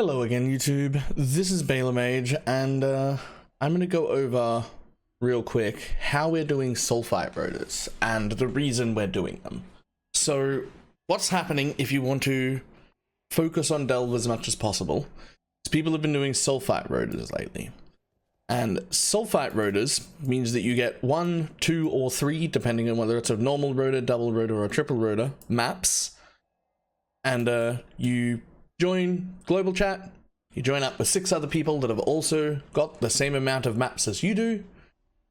Hello again, YouTube. This is BalorMage, and I'm going to go over real quick how we're doing sulphite rotors and the reason we're doing them. So, what's happening if you want to focus on delve as much as possible is people have been doing sulphite rotors lately. And sulphite rotors means that you get 1, 2, or 3, depending on whether it's a normal rotor, double rotor, or triple rotor, maps. And you join global chat, you join up with 6 other people that have also got the same amount of maps as you do,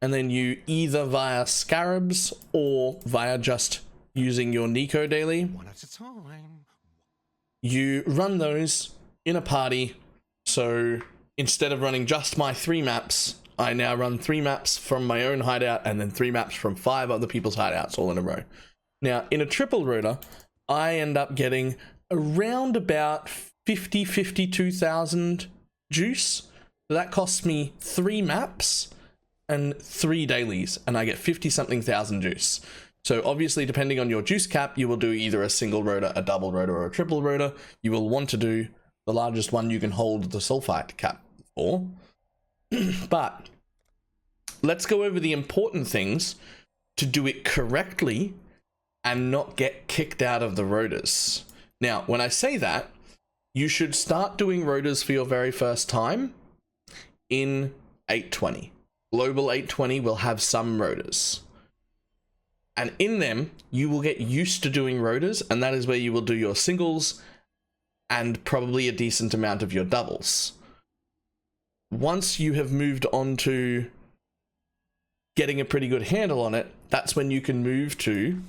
and then you either via scarabs or via just using your Nico daily, one at a time, you run those in a party. So instead of running just my 3 maps, I now run 3 maps from my own hideout and then 3 maps from 5 other people's hideouts all in a row. Now in a triple rotor, I end up getting around about 52,000 juice. So that costs me 3 maps and 3 dailies, and I get 50 something thousand juice. So obviously, depending on your juice cap, you will do either a single rotor, a double rotor, or a triple rotor. You will want to do the largest one you can hold the sulphite cap for. But let's go over the important things to do it correctly and not get kicked out of the rotors. Now, when I say that, you should start doing rotors for your very first time in 820. Global 820 will have some rotors. And in them, you will get used to doing rotors, and that is where you will do your singles and probably a decent amount of your doubles. Once you have moved on to getting a pretty good handle on it, that's when you can move to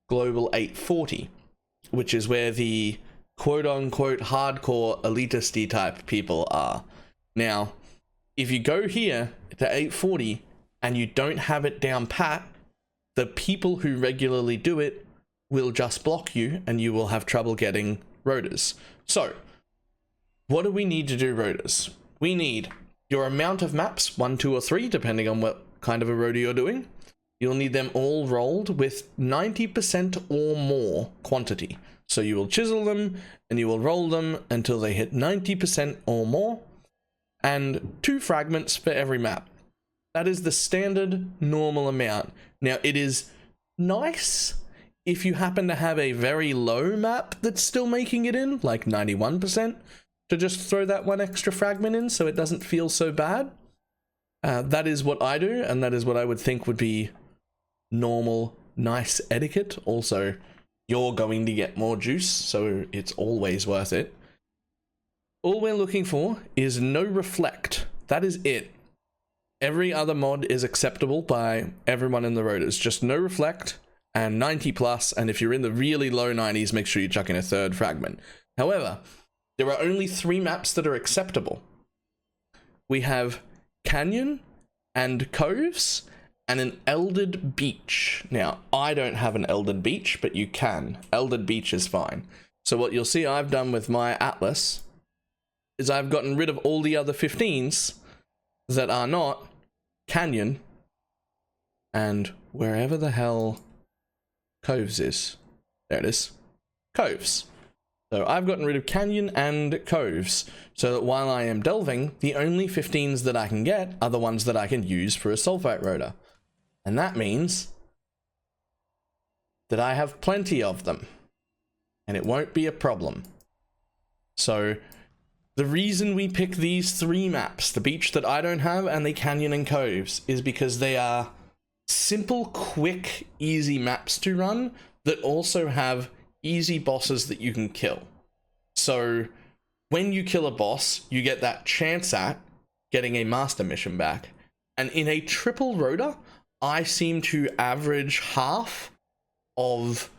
Global 840, which is where the quote-unquote hardcore elitist type people are. Now, if you go here to 840 and you don't have it down pat, the people who regularly do it will just block you and you will have trouble getting rotors. So, what do we need to do rotors? We need your amount of maps, 1, 2, or 3, depending on what kind of a rotor you're doing. You'll need them all rolled with 90% or more quantity. So you will chisel them and you will roll them until they hit 90% or more, and 2 fragments for every map. That is the standard normal amount. Now, it is nice if you happen to have a very low map that's still making it in, like 91%, to just throw that 1 extra fragment in so it doesn't feel so bad. That is what I do, and that is what I would think would be normal, nice etiquette. Also, you're going to get more juice, so it's always worth it. All we're looking for is no reflect. That is it. Every other mod is acceptable by everyone in the rotors. Just no reflect and 90 plus, and if you're in the really low 90s, make sure you chuck in a 3rd fragment. However, there are only 3 maps that are acceptable. We have Canyon and Coves and an Eldered Beach. Now, I don't have an Eldered Beach, but you can. Eldered Beach is fine. So what you'll see I've done with my Atlas is I've gotten rid of all the other 15s that are not Canyon and wherever the hell Coves is. There it is. Coves. So I've gotten rid of Canyon and Coves, so that while I am delving, the only 15s that I can get are the ones that I can use for a sulphite rotor. And that means that I have plenty of them, and it won't be a problem. So the reason we pick these 3 maps, the beach that I don't have and the Canyon and Coves, is because they are simple, quick, easy maps to run that also have easy bosses that you can kill. So when you kill a boss, you get that chance at getting a master mission back. And in a triple rotor, I seem to average half of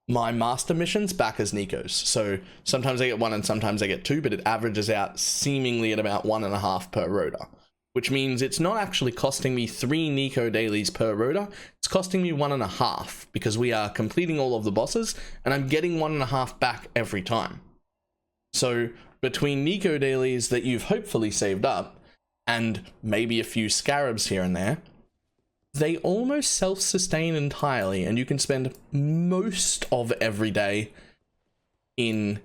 my master missions back as Nikos. So sometimes I get 1 and sometimes I get 2, but it averages out seemingly at about 1.5 per rotor, which means it's not actually costing me 3 Nico dailies per rotor. It's costing me 1.5 because we are completing all of the bosses and I'm getting 1.5 back every time. So between Nico dailies that you've hopefully saved up and maybe a few scarabs here and there, they almost self-sustain entirely, and you can spend most of every day in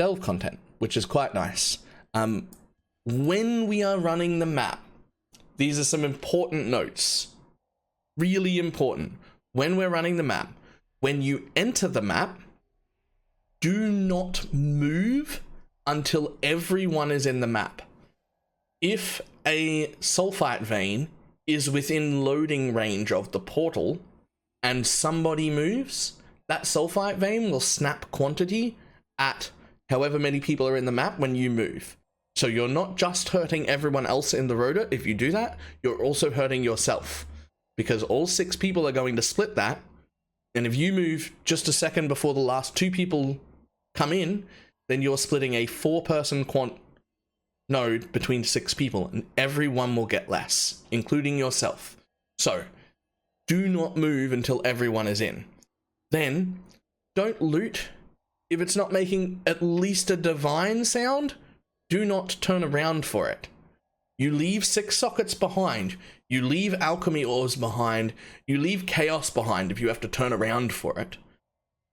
delve content, which is quite nice. When we are running the map, these are some important notes. Really important. When we're running the map, when you enter the map, do not move until everyone is in the map. If a sulfite vein is within loading range of the portal and somebody moves, that sulfite vein will snap quantity at however many people are in the map when you move. So you're not just hurting everyone else in the rotor. If you do that, you're also hurting yourself, because all 6 people are going to split that. And if you move just a second before the last 2 people come in, then you're splitting a 4-person quant node between 6 people, and everyone will get less, including yourself. So do not move until everyone is in. Then don't loot if it's not making at least a divine sound. Do not turn around for it. You leave 6 sockets behind. You leave alchemy ores behind. You leave chaos behind if you have to turn around for it.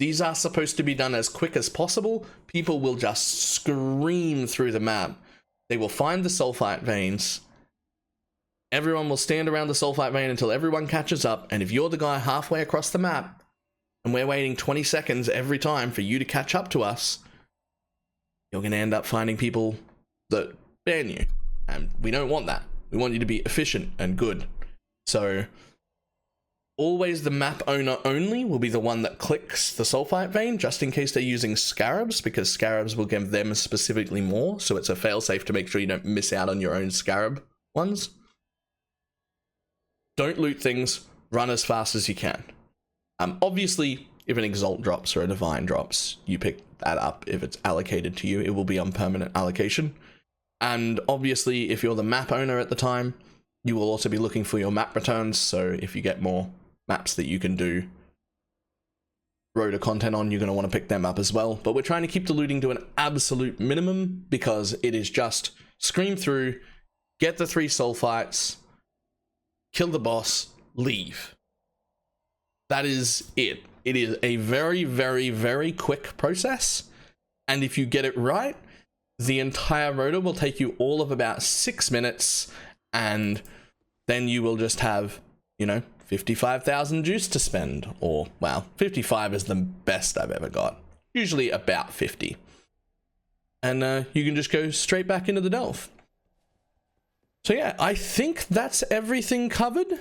These are supposed to be done as quick as possible. People will just scream through the map. They will find the sulfite veins. Everyone will stand around the sulfite vein until everyone catches up. And if you're the guy halfway across the map and we're waiting 20 seconds every time for you to catch up to us, you're going to end up finding people that ban you. And we don't want that. We want you to be efficient and good. So always the map owner only will be the one that clicks the sulfite vein, just in case they're using scarabs, because scarabs will give them specifically more. So it's a failsafe to make sure you don't miss out on your own scarab ones. Don't loot things. Run as fast as you can. Obviously, if an exalt drops or a divine drops, you pick that up. If it's allocated to you, it will be on permanent allocation. And obviously, if you're the map owner at the time, you will also be looking for your map returns. So if you get more maps that you can do rotor content on, you're going to want to pick them up as well. But we're trying to keep the looting to an absolute minimum, because it is just scream through, get the 3 sulfites, kill the boss, leave. That is it. It is a very, very, very quick process. And if you get it right, the entire rotor will take you all of about 6 minutes, and then you will just have, 55,000 juice to spend, or, well, 55 is the best I've ever got. Usually about 50. And you can just go straight back into the delve. So yeah, I think that's everything covered.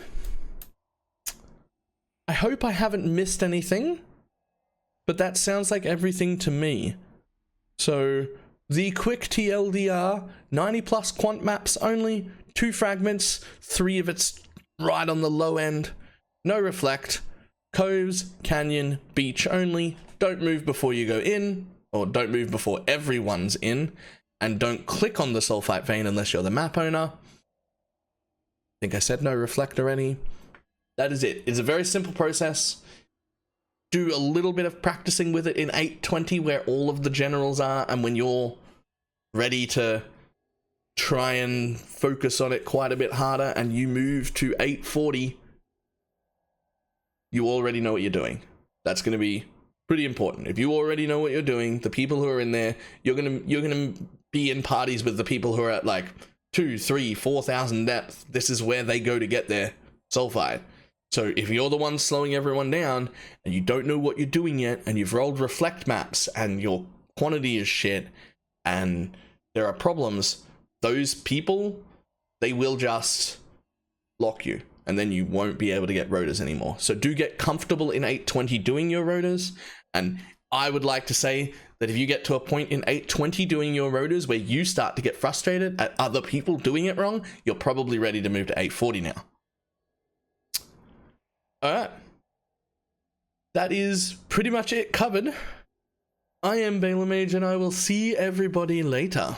I hope I haven't missed anything, but that sounds like everything to me. So the quick TLDR, 90 plus quant maps only, 2 fragments, 3 of it's right on the low end, no reflect, coves, canyon, beach only, don't move before you go in, or don't move before everyone's in, and don't click on the sulfite vein unless you're the map owner. I think I said no reflect already. That is it. It's a very simple process. Do a little bit of practicing with it in 820 where all of the generals are, and when you're ready to try and focus on it quite a bit harder and you move to 840, you already know what you're doing. That's going to be pretty important. If you already know what you're doing, the people who are in there, you're gonna be in parties with the people who are at like 2, 3, 4,000 depth. This is where they go to get their sulfite. So if you're the one slowing everyone down and you don't know what you're doing yet, and you've rolled reflect maps and your quantity is shit and there are problems, those people, they will just lock you and then you won't be able to get rotors anymore. So do get comfortable in 820 doing your rotors. And I would like to say that if you get to a point in 820 doing your rotors where you start to get frustrated at other people doing it wrong, you're probably ready to move to 840 now. Alright, that is pretty much it covered. I am BalorMage and I will see everybody later.